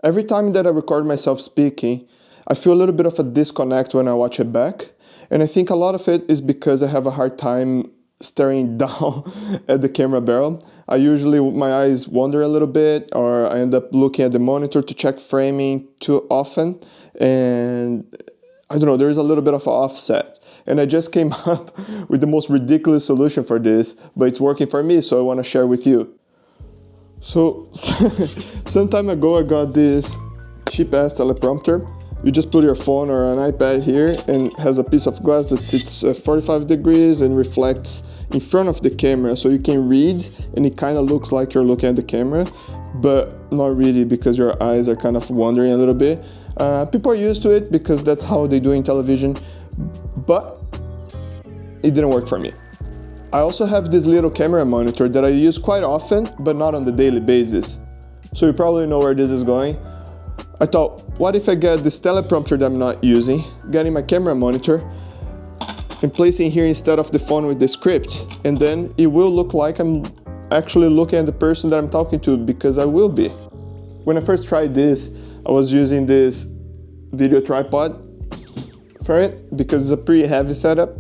Every time that I record myself speaking, I feel a little bit of a disconnect when I watch it back. And I think a lot of it is because I have a hard time staring down at the camera barrel. My eyes wander a little bit, or I end up looking at the monitor to check framing too often. And I don't know, there's a little bit of an offset. And I just came up with the most ridiculous solution for this, but it's working for me, so I want to share with you. So, some time ago I got this cheap-ass teleprompter. You just put your phone or an iPad here and has a piece of glass that sits 45 degrees and reflects in front of the camera, so you can read and it kind of looks like you're looking at the camera, but not really because your eyes are kind of wandering a little bit. People are used to it because that's how they do in television, but it didn't work for me. I also have this little camera monitor that I use quite often, but not on the daily basis. So you probably know where this is going. I thought, what if I get this teleprompter that I'm not using, getting my camera monitor, and placing here instead of the phone with the script, and then it will look like I'm actually looking at the person that I'm talking to, because I will be. When I first tried this, I was using this video tripod for it, because it's a pretty heavy setup.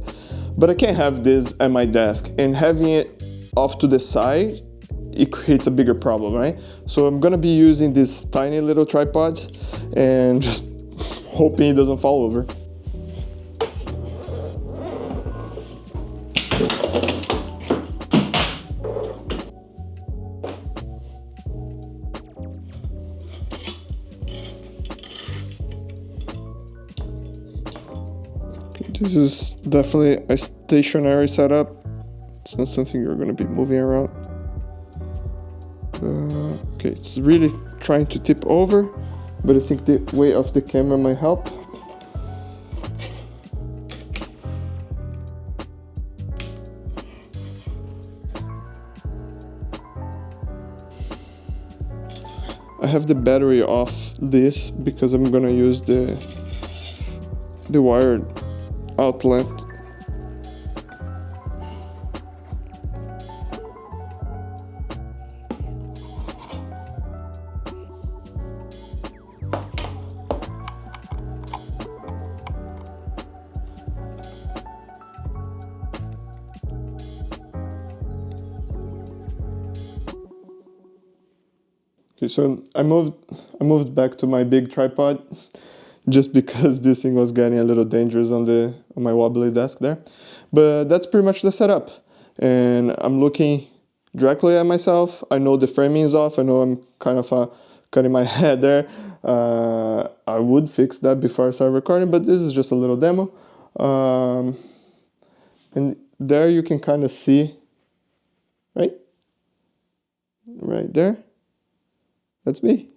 But I can't have this at my desk, and having it off to the side, it creates a bigger problem, right? So I'm gonna be using this tiny little tripod and just hoping it doesn't fall over. This is definitely a stationary setup. It's not something you're gonna be moving around. Okay, it's really trying to tip over, but I think the weight of the camera might help. I have the battery off this because I'm gonna use the wired outlet. Okay, so I moved back to my big tripod just because this thing was getting a little dangerous on my wobbly desk there. But that's pretty much the setup. And I'm looking directly at myself. I know the framing is off. I know I'm kind of cutting my head there. I would fix that before I start recording, but this is just a little demo. And there you can kind of see, right there. That's me.